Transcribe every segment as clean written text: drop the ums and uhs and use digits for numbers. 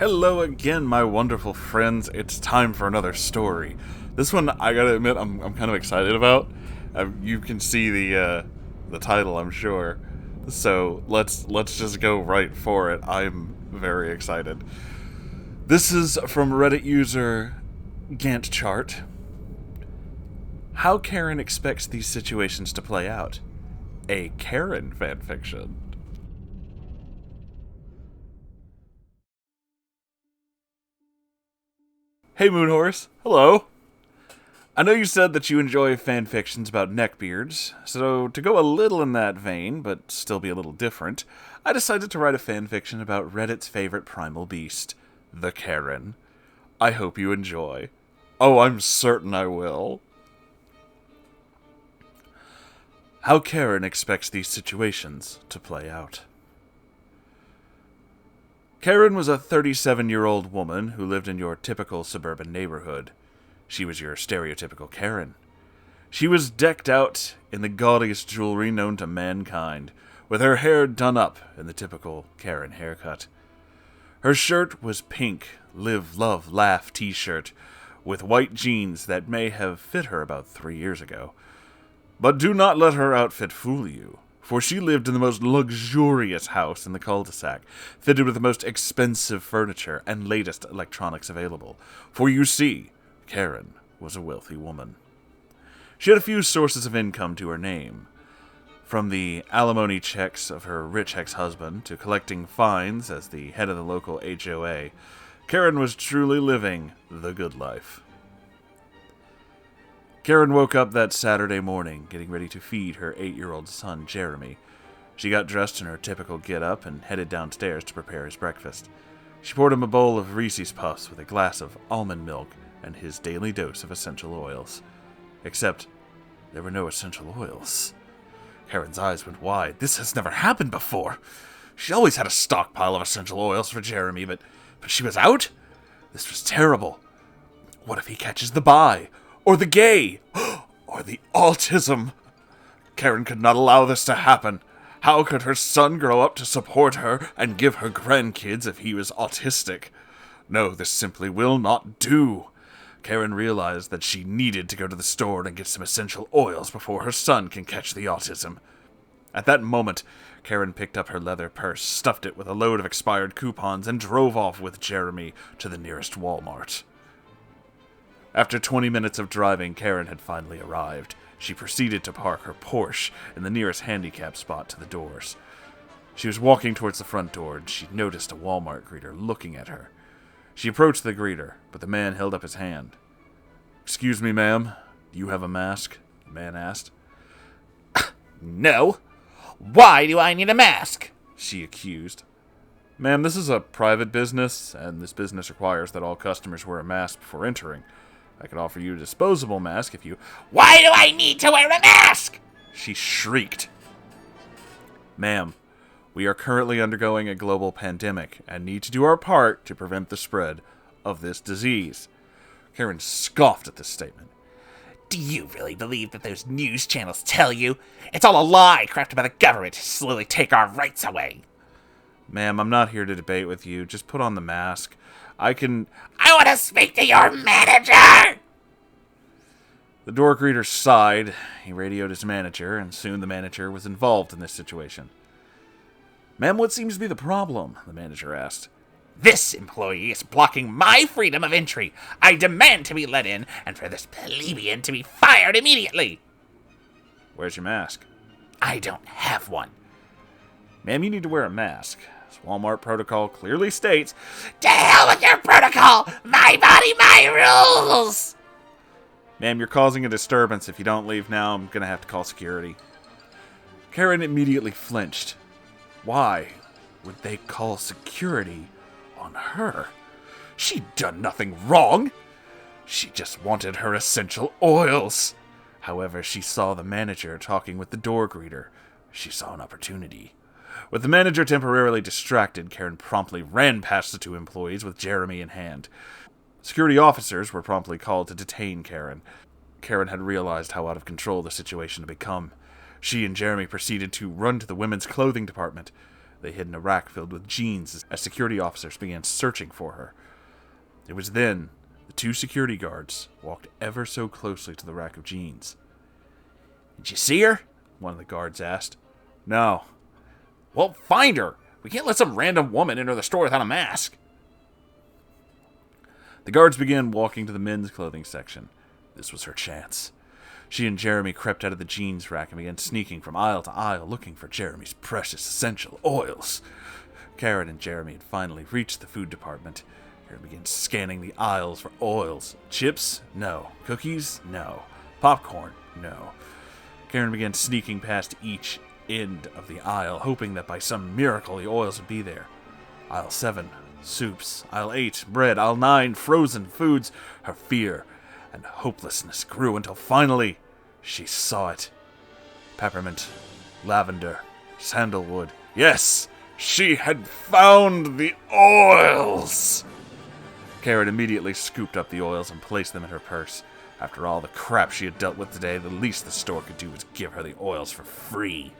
Hello again, my wonderful friends. It's time for another story. This one, I gotta admit, I'm kind of excited about. You can see the title, I'm sure. So let's just go right for it. I'm very excited. This is from Reddit user Gantt Chart. How Karen expects these situations to play out. A Karen fanfiction. Hey Moonhorse, hello. I know you said that you enjoy fanfictions about neckbeards, so to go a little in that vein, but still be a little different, I decided to write a fanfiction about Reddit's favorite primal beast, the Karen. I hope you enjoy. Oh, I'm certain I will. How Karen expects these situations to play out. Karen was a 37-year-old woman who lived in your typical suburban neighborhood. She was your stereotypical Karen. She was decked out in the gaudiest jewelry known to mankind, with her hair done up in the typical Karen haircut. Her shirt was pink, live, love, laugh t-shirt, with white jeans that may have fit her about 3 years ago. But do not let her outfit fool you, for she lived in the most luxurious house in the cul-de-sac, fitted with the most expensive furniture and latest electronics available. For you see, Karen was a wealthy woman. She had a few sources of income to her name, from the alimony checks of her rich ex-husband to collecting fines as the head of the local HOA. Karen was truly living the good life. Karen woke up that Saturday morning, getting ready to feed her 8-year-old son, Jeremy. She got dressed in her typical get-up and headed downstairs to prepare his breakfast. She poured him a bowl of Reese's Puffs with a glass of almond milk and his daily dose of essential oils. Except, there were no essential oils. Karen's eyes went wide. This has never happened before. She always had a stockpile of essential oils for Jeremy, but she was out? This was terrible. What if he catches the bi? Or the gay, or the autism. Karen could not allow this to happen. How could her son grow up to support her and give her grandkids if he was autistic? No, this simply will not do. Karen realized that she needed to go to the store and get some essential oils before her son can catch the autism. At that moment, Karen picked up her leather purse, stuffed it with a load of expired coupons, and drove off with Jeremy to the nearest Walmart. After 20 minutes of driving, Karen had finally arrived. She proceeded to park her Porsche in the nearest handicap spot to the doors. She was walking towards the front door, and she noticed a Walmart greeter looking at her. She approached the greeter, but the man held up his hand. "Excuse me, ma'am, do you have a mask?" the man asked. "No. Why do I need a mask?" she accused. "Ma'am, this is a private business, and this business requires that all customers wear a mask before entering. I could offer you a disposable mask if you—" "Why do I need to wear a mask?" she shrieked. "Ma'am, we are currently undergoing a global pandemic and need to do our part to prevent the spread of this disease." Karen scoffed at this statement. "Do you really believe that those news channels tell you? It's all a lie crafted by the government to slowly take our rights away." "Ma'am, I'm not here to debate with you. Just put on the mask. I want to speak to your manager!" The door greeter sighed. He radioed his manager, and soon the manager was involved in this situation. "Ma'am, what seems to be the problem?" the manager asked. "This employee is blocking my freedom of entry. I demand to be let in, and for this plebeian to be fired immediately." "Where's your mask?" "I don't have one." "Ma'am, you need to wear a mask. As Walmart protocol clearly states—" "To hell with your protocol! My body, my rules!" "Ma'am, you're causing a disturbance. If you don't leave now, I'm gonna have to call security." Karen immediately flinched. Why would they call security on her? She'd done nothing wrong. She just wanted her essential oils. However, she saw the manager talking with the door greeter. She saw an opportunity. With the manager temporarily distracted, Karen promptly ran past the two employees with Jeremy in hand. Security officers were promptly called to detain Karen. Karen had realized how out of control the situation had become. She and Jeremy proceeded to run to the women's clothing department. They hid in a rack filled with jeans as security officers began searching for her. It was then the two security guards walked ever so closely to the rack of jeans. Did you see her? One of the guards asked. No. Well, find her. We can't let some random woman enter the store without a mask. The guards began walking to the men's clothing section. This was her chance. She and Jeremy crept out of the jeans rack and began sneaking from aisle to aisle looking for Jeremy's precious essential oils. Karen and Jeremy had finally reached the food department. Karen began scanning the aisles for oils. Chips? No. Cookies? No. Popcorn? No. Karen began sneaking past each end of the aisle, hoping that by some miracle the oils would be there. Aisle 7, soups. Aisle 8, bread. Aisle 9, frozen foods. Her fear and hopelessness grew until finally she saw it. Peppermint, lavender, sandalwood. Yes, she had found the oils! Karen immediately scooped up the oils and placed them in her purse. After all the crap she had dealt with today, the least the store could do was give her the oils for free.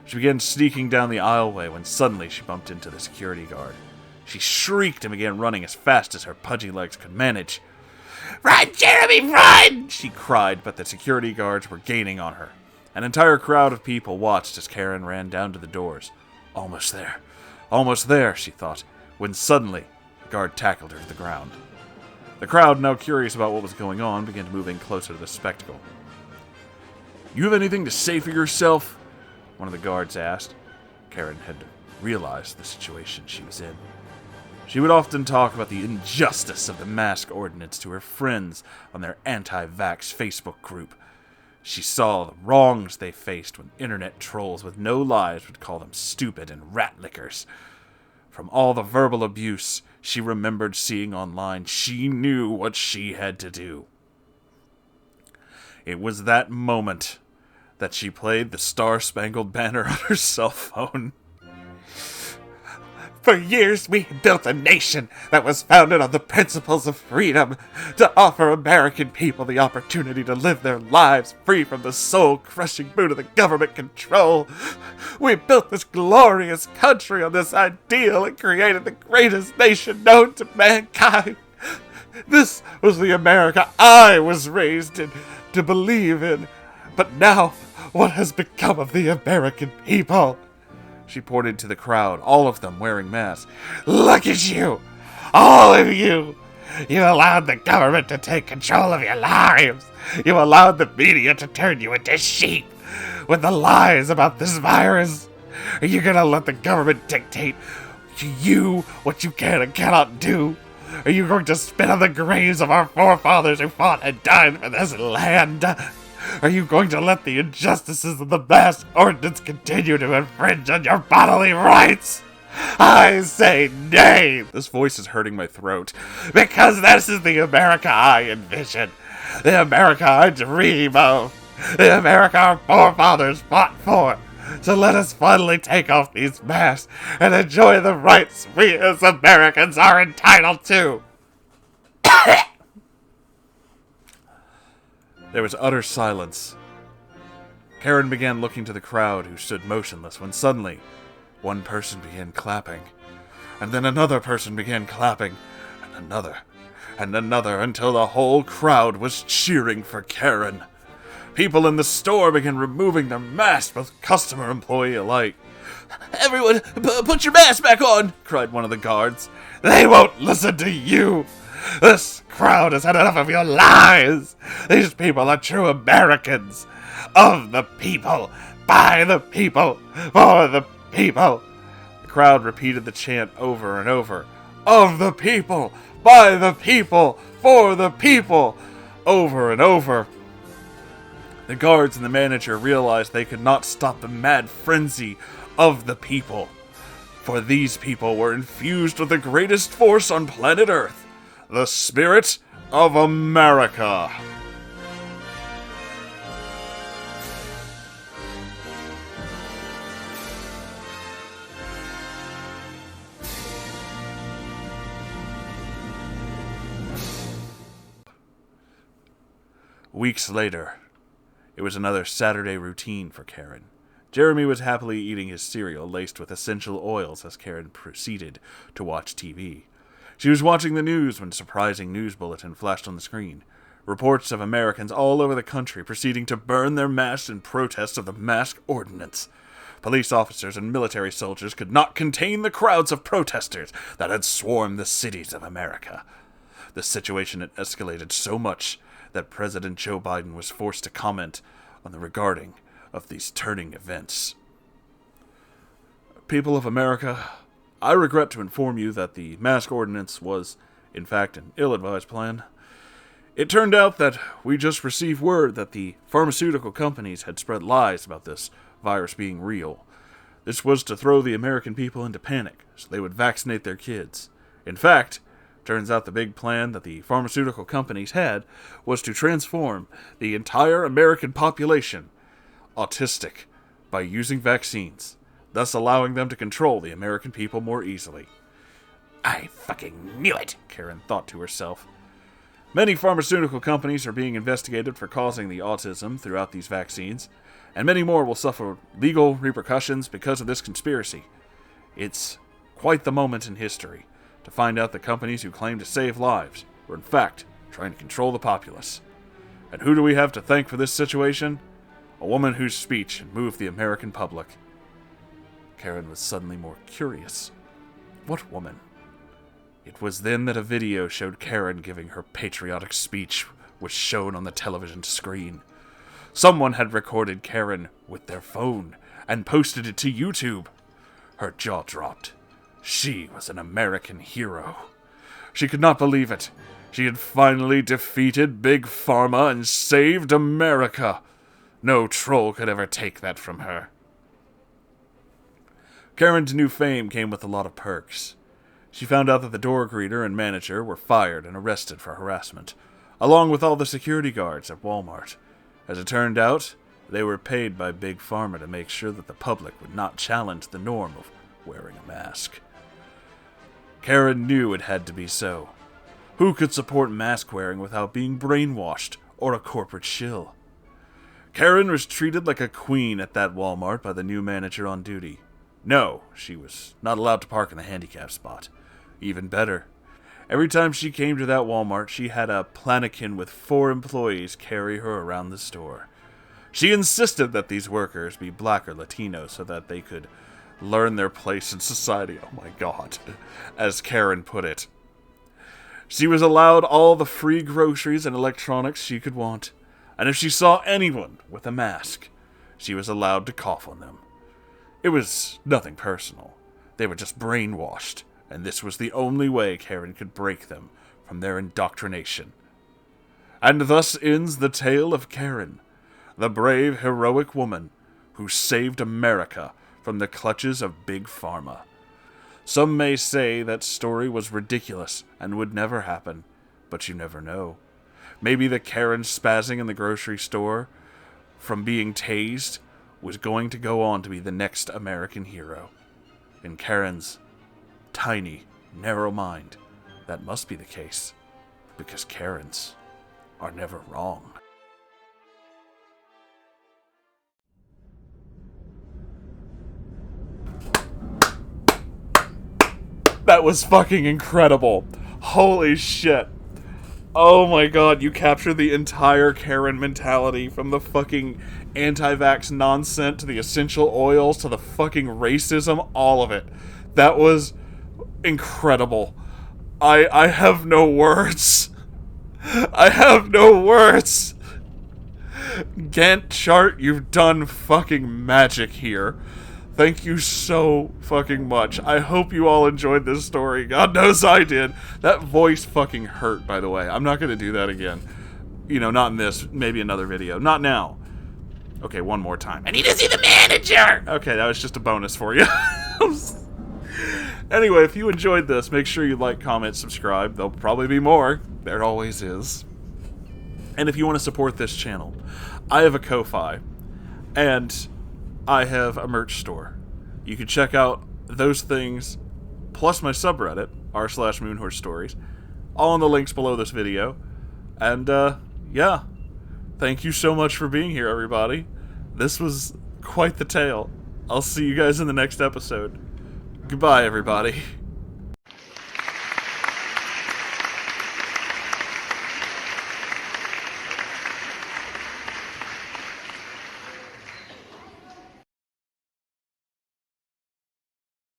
She began sneaking down the aisleway when suddenly she bumped into the security guard. She shrieked and began running as fast as her pudgy legs could manage. Run, Jeremy, run! She cried, but the security guards were gaining on her. An entire crowd of people watched as Karen ran down to the doors. Almost there, she thought, when suddenly the guard tackled her to the ground. The crowd, now curious about what was going on, began moving closer to the spectacle. You have anything to say for yourself? One of the guards asked. Karen had realized the situation she was in. She would often talk about the injustice of the mask ordinance to her friends on their anti-vax Facebook group. She saw the wrongs they faced when internet trolls with no lives would call them stupid and rat lickers. From all the verbal abuse she remembered seeing online, she knew what she had to do. It was that moment that she played the Star-Spangled Banner on her cell phone. For years, we built a nation that was founded on the principles of freedom, to offer American people the opportunity to live their lives free from the soul-crushing boot of the government control. We built this glorious country on this ideal and created the greatest nation known to mankind. This was the America I was raised in to believe in. But now, what has become of the American people? She pointed to the crowd, all of them wearing masks. Look at you! All of you! You allowed the government to take control of your lives. You allowed the media to turn you into sheep with the lies about this virus. Are you gonna let the government dictate to you what you can and cannot do? Are you going to spit on the graves of our forefathers who fought and died for this land? Are you going to let the injustices of the mask ordinance continue to infringe on your bodily rights? I say nay! This voice is hurting my throat. Because this is the America I envision. The America I dream of. The America our forefathers fought for. So let us finally take off these masks and enjoy the rights we as Americans are entitled to. There was utter silence. Karen began looking to the crowd, who stood motionless, when suddenly one person began clapping, and then another person began clapping, and another, until the whole crowd was cheering for Karen. People in the store began removing their masks, both customer and employee alike. Everyone, put your mask back on, cried one of the guards. They won't listen to you. This crowd has had enough of your lies. These people are true Americans. Of the people, by the people, for the people. The crowd repeated the chant over and over. Of the people, by the people, for the people. Over and over. The guards and the manager realized they could not stop the mad frenzy of the people. For these people were infused with the greatest force on planet Earth. The spirit of America. Weeks later, it was another Saturday routine for Karen. Jeremy was happily eating his cereal laced with essential oils as Karen proceeded to watch TV. She was watching the news when a surprising news bulletin flashed on the screen. Reports of Americans all over the country proceeding to burn their masks in protest of the mask ordinance. Police officers and military soldiers could not contain the crowds of protesters that had swarmed the cities of America. The situation had escalated so much that President Joe Biden was forced to comment on the regarding of these turning events. People of America, I regret to inform you that the mask ordinance was, in fact, an ill-advised plan. It turned out that we just received word that the pharmaceutical companies had spread lies about this virus being real. This was to throw the American people into panic so they would vaccinate their kids. In fact, turns out the big plan that the pharmaceutical companies had was to transform the entire American population autistic by using vaccines, thus allowing them to control the American people more easily. I fucking knew it, Karen thought to herself. Many pharmaceutical companies are being investigated for causing the autism throughout these vaccines, and many more will suffer legal repercussions because of this conspiracy. It's quite the moment in history to find out the companies who claim to save lives were in fact trying to control the populace. And who do we have to thank for this situation? A woman whose speech moved the American public. Karen was suddenly more curious. What woman? It was then that a video showed Karen giving her patriotic speech was shown on the television screen. Someone had recorded Karen with their phone and posted it to YouTube. Her jaw dropped. She was an American hero. She could not believe it. She had finally defeated Big Pharma and saved America. No troll could ever take that from her. Karen's new fame came with a lot of perks. She found out that the door greeter and manager were fired and arrested for harassment, along with all the security guards at Walmart. As it turned out, they were paid by Big Pharma to make sure that the public would not challenge the norm of wearing a mask. Karen knew it had to be so. Who could support mask wearing without being brainwashed or a corporate shill? Karen was treated like a queen at that Walmart by the new manager on duty. No, she was not allowed to park in the handicap spot. Even better, every time she came to that Walmart, she had a plannikin with 4 employees carry her around the store. She insisted that these workers be black or Latino so that they could learn their place in society. Oh my God, as Karen put it. She was allowed all the free groceries and electronics she could want, and if she saw anyone with a mask, she was allowed to cough on them. It was nothing personal. They were just brainwashed, and this was the only way Karen could break them from their indoctrination. And thus ends the tale of Karen, the brave, heroic woman who saved America from the clutches of Big Pharma. Some may say that story was ridiculous and would never happen, but you never know. Maybe the Karen spazzing in the grocery store from being tased was going to go on to be the next American hero. In Karen's tiny, narrow mind, that must be the case, because Karens are never wrong. That was fucking incredible. Holy shit. Oh my God, you captured the entire Karen mentality, from the fucking anti-vax nonsense to the essential oils to the fucking racism, all of it. That was incredible. I have no words. I have no words. Gantt chart, you've done fucking magic here. Thank you so fucking much. I hope you all enjoyed this story. God knows I did. That voice fucking hurt, by the way. I'm not going to do that again. You know, not in this. Maybe another video. Not now. Okay, one more time. I need to see the manager! Okay, that was just a bonus for you. Anyway, if you enjoyed this, make sure you like, comment, subscribe. There'll probably be more. There always is. And if you want to support this channel, I have a Ko-Fi. And I have a merch store. You can check out those things, plus my subreddit, r/Moonhorse Stories, all in the links below this video. And, yeah. Thank you so much for being here, everybody. This was Quite the tale. I'll see you guys in the next episode. Goodbye, everybody.